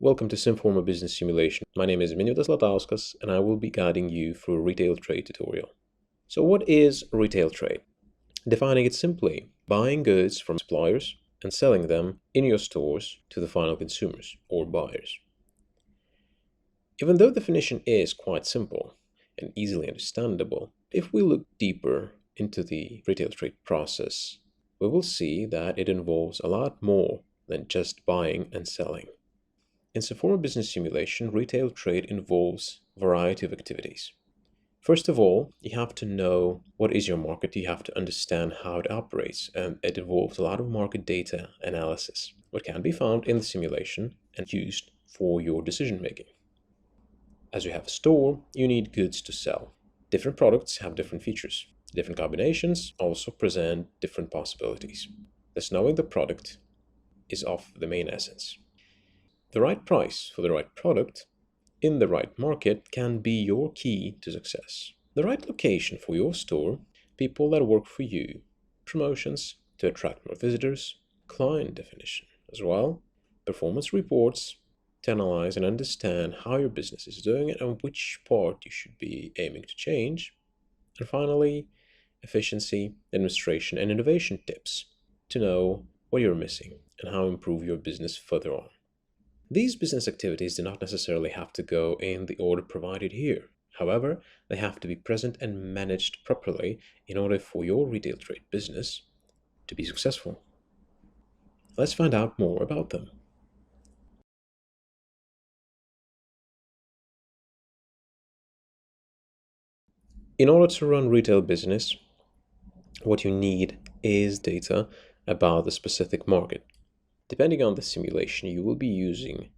Welcome to Simforma Business Simulation. My name is Miniotas Latauskas and I will be guiding you through a retail trade tutorial. So what is retail trade? Defining it simply, buying goods from suppliers and selling them in your stores to the final consumers or buyers. Even though the definition is quite simple and easily understandable, if we look deeper into the retail trade process, we will see that it involves a lot more than just buying and selling. In Simforma Business Simulation, retail trade involves a variety of activities. First of all, you have to know what is your market, you have to understand how it operates, and it involves a lot of market data analysis, what can be found in the simulation and used for your decision making. As you have a store, you need goods to sell. Different products have different features. Different combinations also present different possibilities. Thus, knowing the product is of the main essence. The right price for the right product in the right market can be your key to success. The right location for your store, people that work for you, promotions to attract more visitors, client definition as well, performance reports to analyze and understand how your business is doing and which part you should be aiming to change, and finally, efficiency, administration, and innovation tips to know what you're missing and how to improve your business further on. These business activities do not necessarily have to go in the order provided here. However, they have to be present and managed properly in order for your retail trade business to be successful. Let's find out more about them. In order to run retail business, what you need is data about the specific market. Depending on the simulation you will be using,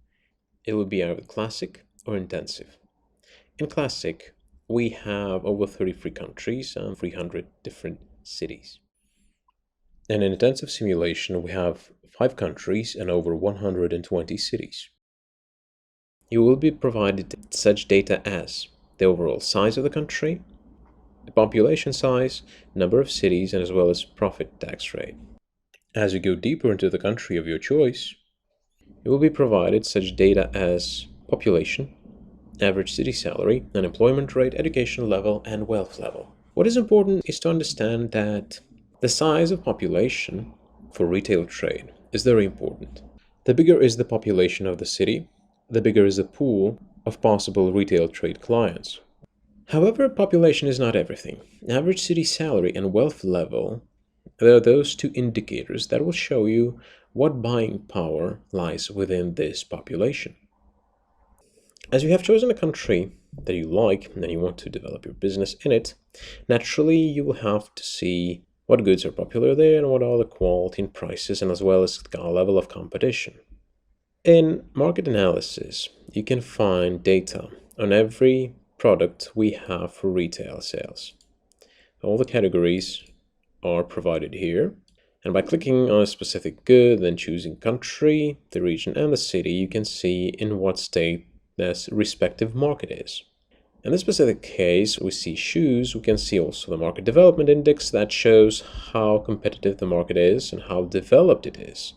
it will be either classic or intensive. In classic, we have over 33 countries and 300 different cities. And in intensive simulation, we have 5 countries and over 120 cities. You will be provided such data as the overall size of the country, the population size, number of cities, and as well as profit tax rate. As you go deeper into the country of your choice, you will be provided such data as population, average city salary, unemployment rate, education level, and wealth level. What is important is to understand that the size of population for retail trade is very important. The bigger is the population of the city, the bigger is the pool of possible retail trade clients. However, population is not everything. Average city salary and wealth level, there are those two indicators that will show you what buying power lies within this population. As you have chosen a country that you like and you want to develop your business in it, naturally you will have to see what goods are popular there and what are the quality and prices and as well as the level of competition. In market analysis, you can find data on every product we have for retail sales. All the categories are provided here. And by clicking on a specific good, then choosing country, the region, and the city, you can see in what state this respective market is. In this specific case, we see shoes. We can see also the market development index that shows how competitive the market is and how developed it is.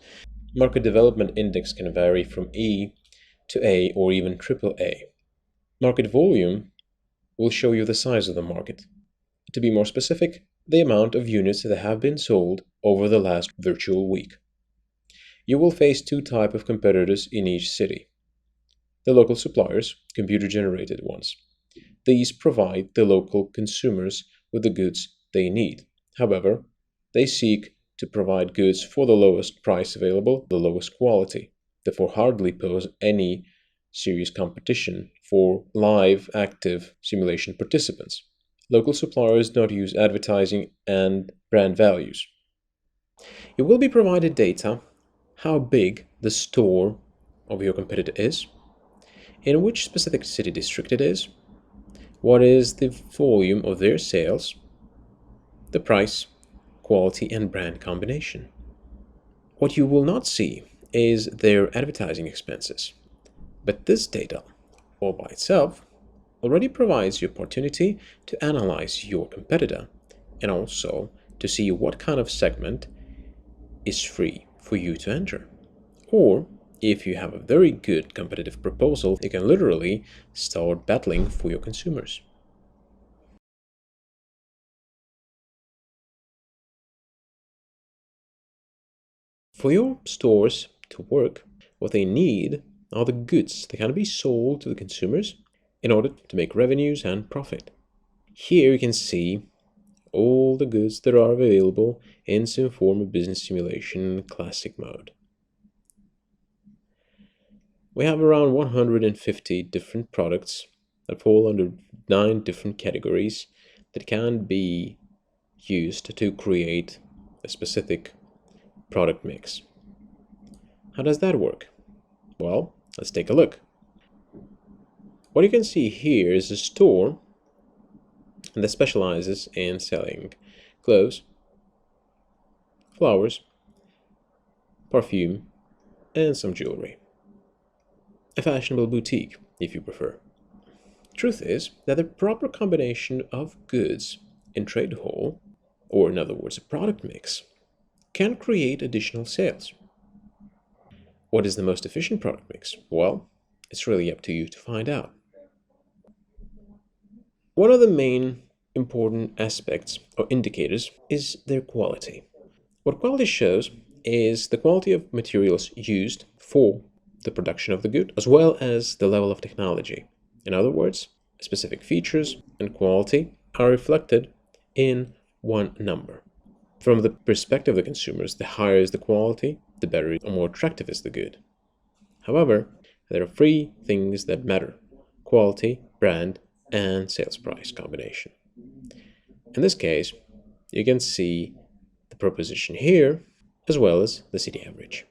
Market development index can vary from E to A or even AAA. Market volume will show you the size of the market. To be more specific, the amount of units that have been sold over the last virtual week. You will face 2 types of competitors in each city. The local suppliers, computer-generated ones. These provide the local consumers with the goods they need. However, they seek to provide goods for the lowest price available, the lowest quality, therefore hardly pose any serious competition for live, active simulation participants. Local suppliers do not use advertising and brand values. You will be provided data how big the store of your competitor is, in which specific city district it is, what is the volume of their sales, the price, quality, and brand combination. What you will not see is their advertising expenses, but this data, all by itself, already provides you opportunity to analyze your competitor and also to see what kind of segment is free for you to enter. Or If you have a very good competitive proposal, you can literally start battling for your consumers. For your stores to work, what they need are the goods that can be sold to the consumers in order to make revenues and profit. Here you can see all the goods that are available in some form of business simulation classic mode. We have around 150 different products that fall under 9 different categories that can be used to create a specific product mix. How does that work? Well, let's take a look. What you can see here is a store that specializes in selling clothes, flowers, perfume, and some jewelry. A fashionable boutique, if you prefer. Truth is that the proper combination of goods in trade hall, or in other words, a product mix, can create additional sales. What is the most efficient product mix? Well, it's really up to you to find out. One of the main important aspects or indicators is their quality. What quality shows is the quality of materials used for the production of the good, as well as the level of technology. In other words, specific features and quality are reflected in one number. From the perspective of the consumers, the higher is the quality, the better or more attractive is the good. However, there are three things that matter: quality, brand, and sales price combination. In this case, you can see the proposition here, as well as the city average.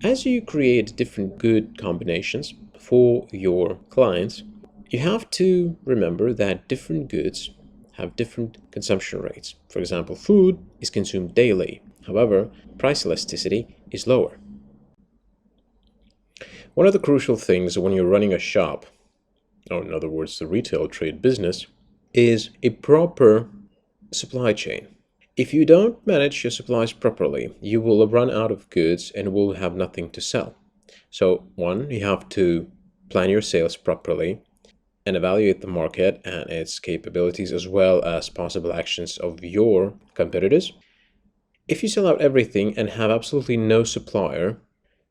As you create different good combinations for your clients, you have to remember that different goods have different consumption rates. For example, food is consumed daily. However, price elasticity is lower. One of the crucial things when you're running a shop, or in other words, the retail trade business, is a proper supply chain. If you don't manage your supplies properly, you will run out of goods and will have nothing to sell. So, one, you have to plan your sales properly and evaluate the market and its capabilities, as well as possible actions of your competitors. If you sell out everything and have absolutely no supplier,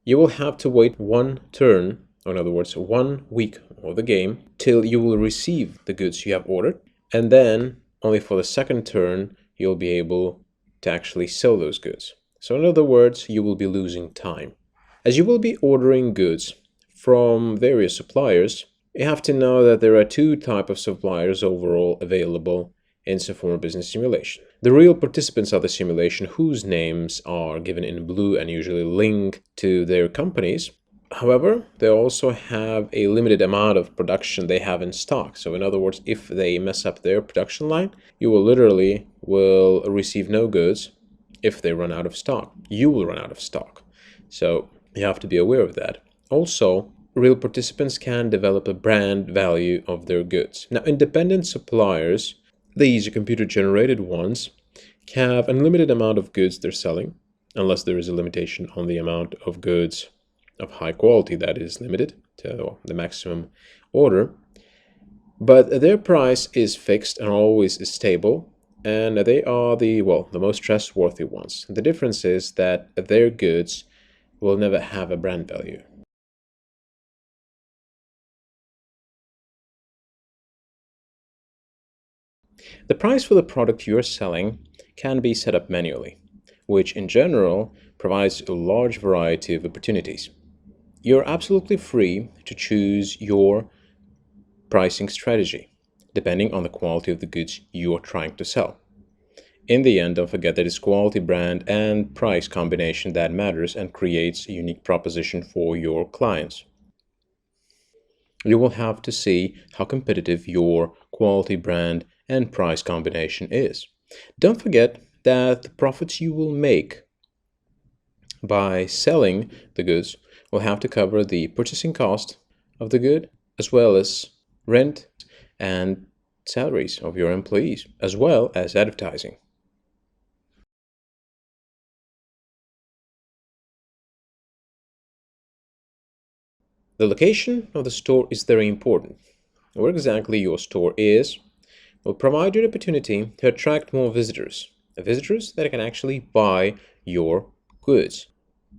you will have to wait one turn, or in other words, 1 week of the game, till you will receive the goods you have ordered, and then only for the second turn you'll be able to actually sell those goods. So in other words, you will be losing time. As you will be ordering goods from various suppliers, you have to know that there are two types of suppliers overall available in Sephora Business Simulation. The real participants of the simulation, whose names are given in blue and usually link to their companies. However, they also have a limited amount of production they have in stock. So in other words, if they mess up their production line, you will literally receive no goods if they run out of stock. You will run out of stock. So you have to be aware of that. Also, real participants can develop a brand value of their goods. Now, independent suppliers, these are computer-generated ones, have unlimited amount of goods they're selling, unless there is a limitation on the amount of goods of high quality that is limited to the maximum order. But their price is fixed and always is stable, and they are the most trustworthy ones. The difference is that their goods will never have a brand value. The price for the product you're selling can be set up manually, which in general provides a large variety of opportunities. You're absolutely free to choose your pricing strategy, depending on the quality of the goods you are trying to sell. In the end, don't forget that it's quality, brand, and price combination that matters and creates a unique proposition for your clients. You will have to see how competitive your quality, brand, and price combination is. Don't forget that the profits you will make by selling the goods will have to cover the purchasing cost of the good, as well as rent and salaries of your employees, as well as advertising. The location of the store is very important. Where exactly your store is will provide you an opportunity to attract more visitors, visitors that can actually buy your goods.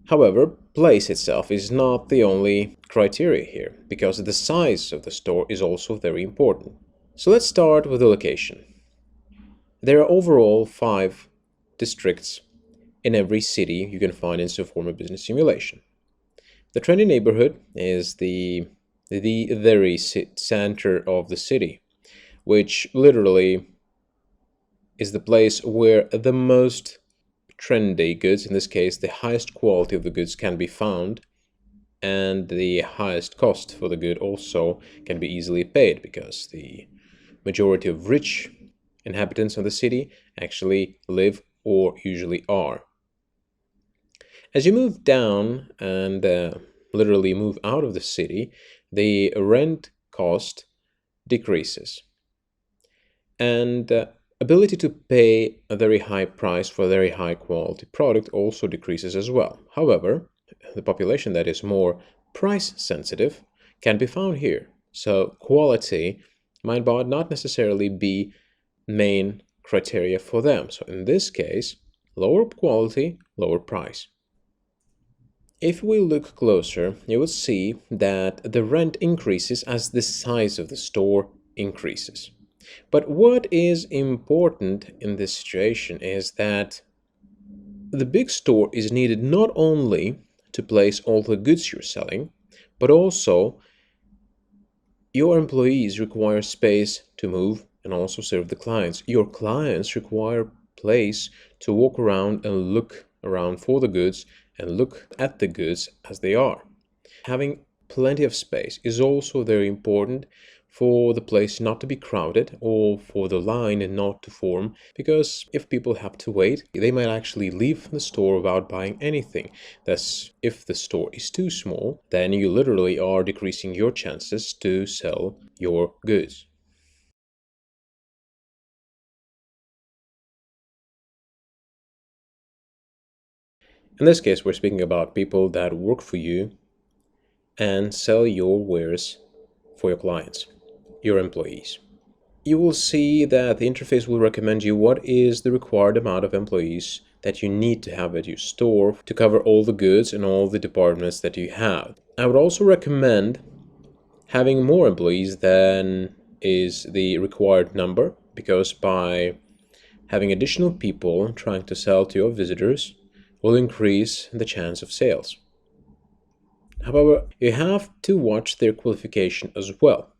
However, place itself is not the only criteria here, because the size of the store is also very important. So let's start with the location. There are overall 5 districts in every city you can find in some form of business simulation. The trendy neighborhood is the very center of the city, which literally is the place where the most trendy goods, in this case the highest quality of the goods, can be found, and the highest cost for the good also can be easily paid, because the majority of rich inhabitants of the city actually live or usually are. As you move down and literally move out of the city, the rent cost decreases, and ability to pay a very high price for a very high quality product also decreases as well. However, the population that is more price sensitive can be found here, so quality might not necessarily be main criteria for them. So in this case, lower quality, lower price. If we look closer, you will see that the rent increases as the size of the store increases. But what is important in this situation is that the big store is needed not only to place all the goods you're selling, but also your employees require space to move and also serve the clients. Your clients require place to walk around and look around for the goods and look at the goods as they are. Having plenty of space is also very important for the place not to be crowded or for the line not to form, because if people have to wait, they might actually leave the store without buying anything. Thus, if the store is too small, then you literally are decreasing your chances to sell your goods. In this case, we're speaking about people that work for you and sell your wares for your clients, your employees. You will see that the interface will recommend you what is the required amount of employees that you need to have at your store to cover all the goods and all the departments that you have. I would also recommend having more employees than is the required number, because by having additional people trying to sell to your visitors will increase the chance of sales. However, you have to watch their qualification as well.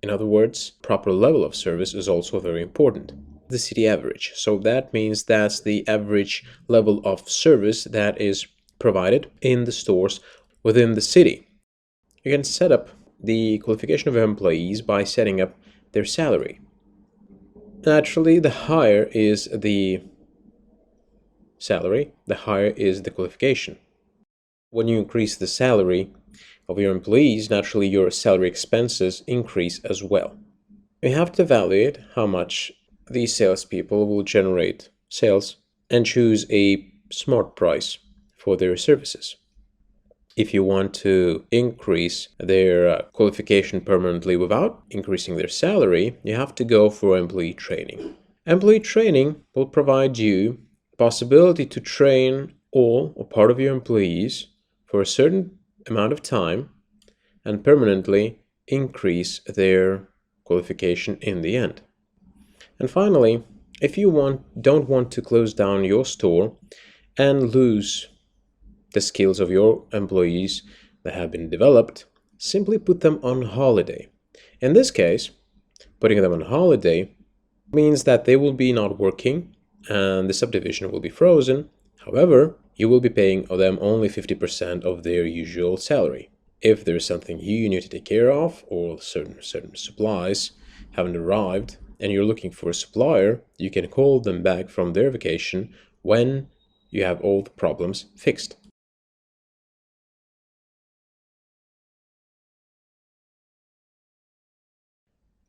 In other words, proper level of service is also very important. The city average. So that means that's the average level of service that is provided in the stores within the city. You can set up the qualification of employees by setting up their salary. Naturally, the higher is the salary, the higher is the qualification. When you increase the salary of your employees, naturally your salary expenses increase as well. You have to evaluate how much these salespeople will generate sales and choose a smart price for their services. If you want to increase their qualification permanently without increasing their salary, you have to go for employee training. Employee training will provide you the possibility to train all or part of your employees for a certain amount of time and permanently increase their qualification in the end. And finally, if you don't want to close down your store and lose the skills of your employees that have been developed, simply put them on holiday. In this case, putting them on holiday means that they will be not working and the subdivision will be frozen. However, you will be paying them only 50% of their usual salary. If there is something you need to take care of, or certain supplies haven't arrived and you're looking for a supplier, you can call them back from their vacation when you have all the problems fixed.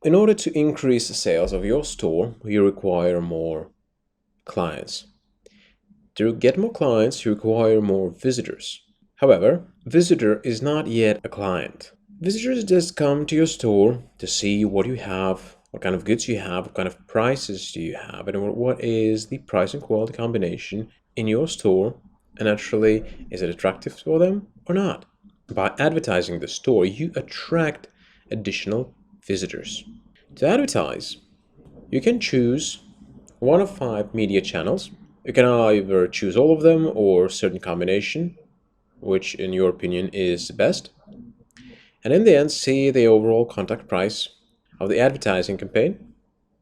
In order to increase the sales of your store, you require more clients. To get more clients, you require more visitors. However, visitor is not yet a client. Visitors just come to your store to see what you have, what kind of goods you have, what kind of prices do you have, and what is the price and quality combination in your store. And naturally, is it attractive for them or not? By advertising the store, you attract additional visitors. To advertise, you can choose one of 5 media channels. You can either choose all of them or a certain combination, which in your opinion is the best. And in the end, see the overall contract price of the advertising campaign.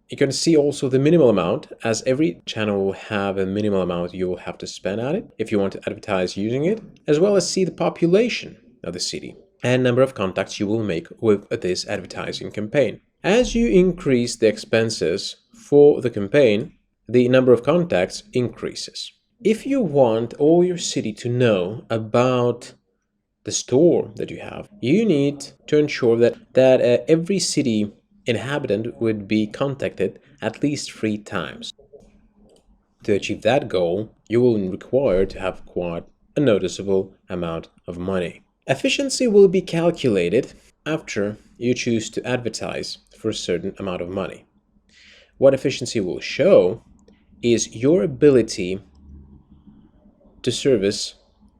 You can see also the minimal amount, as every channel will have a minimal amount you will have to spend on it if you want to advertise using it, as well as see the population of the city and number of contacts you will make with this advertising campaign. As you increase the expenses for the campaign, the number of contacts increases. If you want all your city to know about the store that you have, you need to ensure that every city inhabitant would be contacted at least 3 times. To achieve that goal, you will require to have quite a noticeable amount of money. Efficiency will be calculated after you choose to advertise for a certain amount of money. What efficiency will show is your ability to service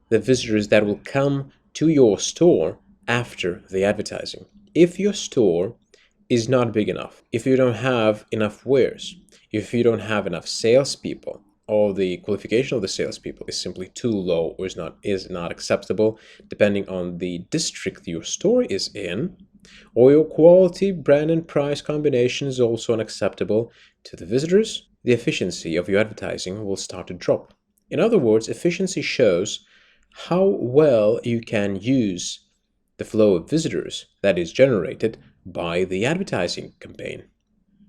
the visitors that will come to your store after the advertising. If your store is not big enough, if you don't have enough wares, if you don't have enough salespeople, or the qualification of the salespeople is simply too low or is not acceptable, depending on the district your store is in, or your quality, brand, and price combination is also unacceptable to the visitors, the efficiency of your advertising will start to drop. In other words, efficiency shows how well you can use the flow of visitors that is generated by the advertising campaign.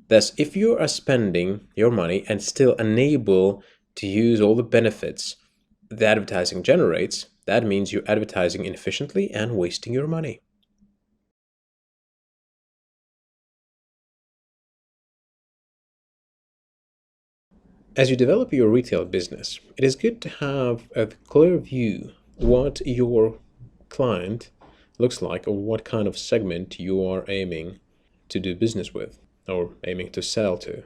Thus, if you are spending your money and still unable to use all the benefits the advertising generates, that means you're advertising inefficiently and wasting your money. As you develop your retail business, it is good to have a clear view what your client looks like or what kind of segment you are aiming to do business with or aiming to sell to.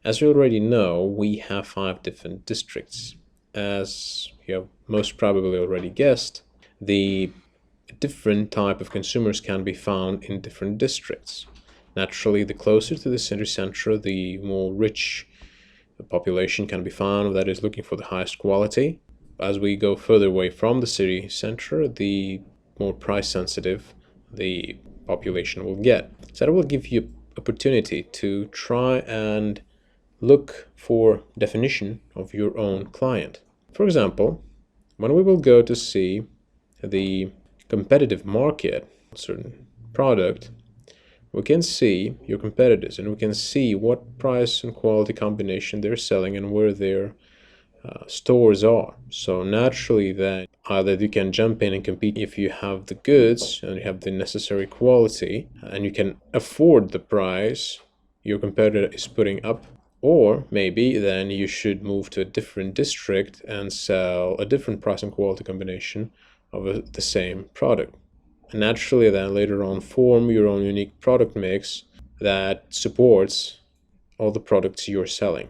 As you already know, we have 5 different districts. As you have most probably already guessed, the different type of consumers can be found in different districts. Naturally, the closer to the city center, the more rich the population can be found that is looking for the highest quality. As we go further away from the city center, the more price sensitive the population will get. So that will give you opportunity to try and look for definition of your own client. For example, when we will go to see the competitive market, certain product, we can see your competitors and we can see what price and quality combination they're selling and where their stores are. So naturally that either you can jump in and compete if you have the goods and you have the necessary quality and you can afford the price your competitor is putting up, or maybe then you should move to a different district and sell a different price and quality combination of the same product. And naturally then later on form your own unique product mix that supports all the products you're selling.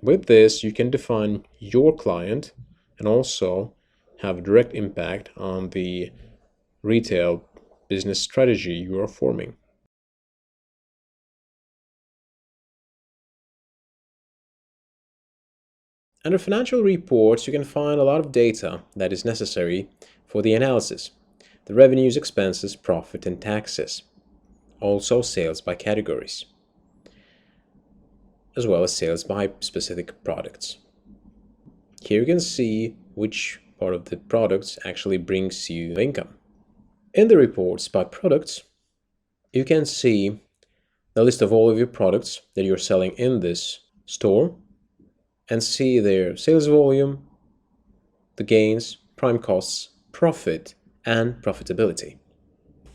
With this, you can define your client and also have a direct impact on the retail business strategy you are forming. Under financial reports, you can find a lot of data that is necessary for the analysis: the revenues, expenses, profit, and taxes. Also sales by categories, as well as sales by specific products. Here you can see which part of the products actually brings you income. In the reports by products, you can see the list of all of your products that you're selling in this store and see their sales volume, the gains, prime costs, profit, and profitability.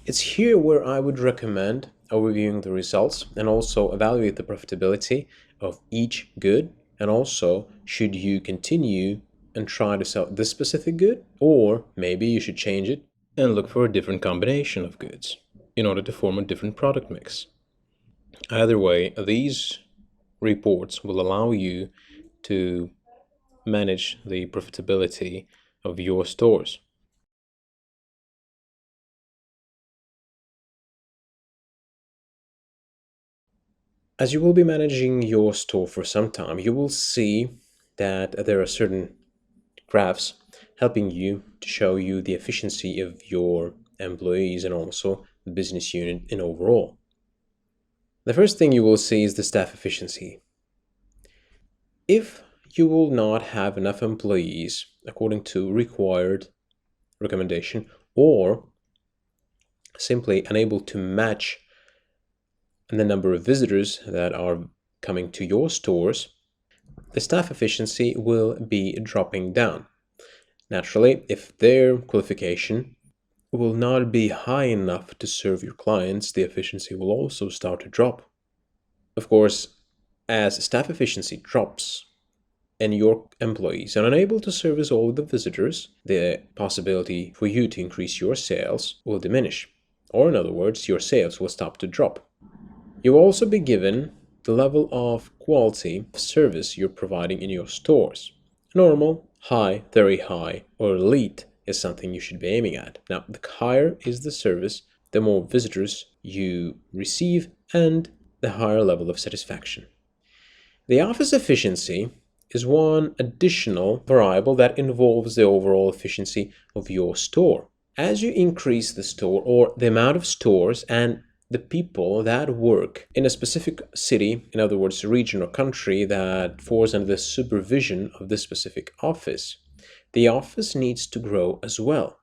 It's here where I would recommend overviewing the results and also evaluate the profitability of each good, and also should you continue and try to sell this specific good, or maybe you should change it and look for a different combination of goods in order to form a different product mix. Either way, these reports will allow you to manage the profitability of your stores. As you will be managing your store for some time, you will see that there are certain graphs helping you to show you the efficiency of your employees and also the business unit in overall. The first thing you will see is the staff efficiency. If you will not have enough employees according to required recommendation, or simply unable to match the number of visitors that are coming to your stores, the staff efficiency will be dropping down. Naturally, if their qualification will not be high enough to serve your clients, the efficiency will also start to drop. Of course, as staff efficiency drops and your employees are unable to service all of the visitors, the possibility for you to increase your sales will diminish. Or in other words, your sales will stop to drop. You will also be given the level of quality of service you're providing in your stores. Normal, high, very high, or elite is something you should be aiming at. Now, the higher is the service, the more visitors you receive, and the higher level of satisfaction. The office efficiency is one additional variable that involves the overall efficiency of your store. As you increase the store or the amount of stores and the people that work in a specific city, in other words, region or country that falls under the supervision of this specific office, the office needs to grow as well.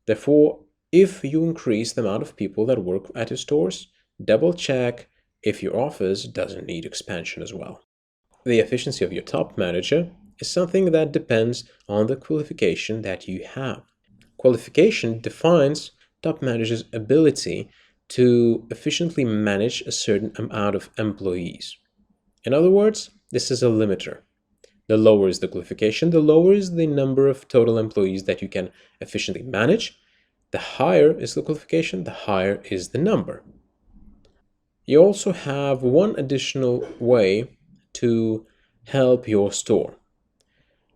Therefore, if you increase the amount of people that work at your stores, double check if your office doesn't need expansion as well. The efficiency of your top manager is something that depends on the qualification that you have. Qualification defines top manager's ability to efficiently manage a certain amount of employees. In other words, this is a limiter. The lower is the qualification, the lower is the number of total employees that you can efficiently manage. The higher is the qualification, the higher is the number. You also have one additional way to help your store.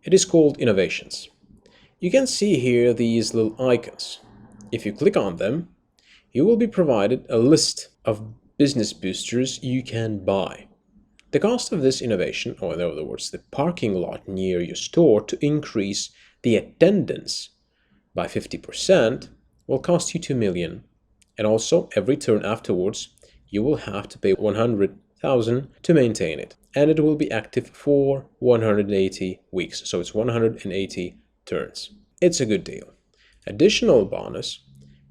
It is called innovations. You can see here these little icons. If you click on them, you will be provided a list of business boosters you can buy. The cost of this innovation, or in other words, the parking lot near your store to increase the attendance by 50%, will cost you 2 million. And also, every turn afterwards, you will have to pay 100,000 to maintain it. And it will be active for 180 weeks. So it's 180 turns. It's a good deal. Additional bonus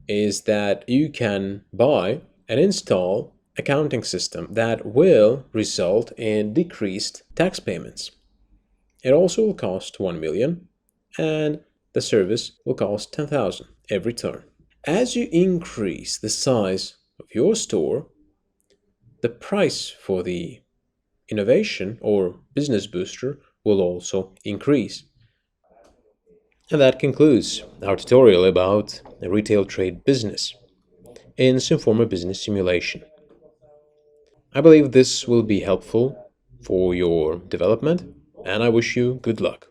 is that you can buy and install accounting system that will result in decreased tax payments. It also will cost 1 million, and the service will cost 10,000 every turn. As you increase the size of your store, the price for the innovation or business booster will also increase. And that concludes our tutorial about the retail trade business in Synforma Business Simulation. I believe this will be helpful for your development, and I wish you good luck.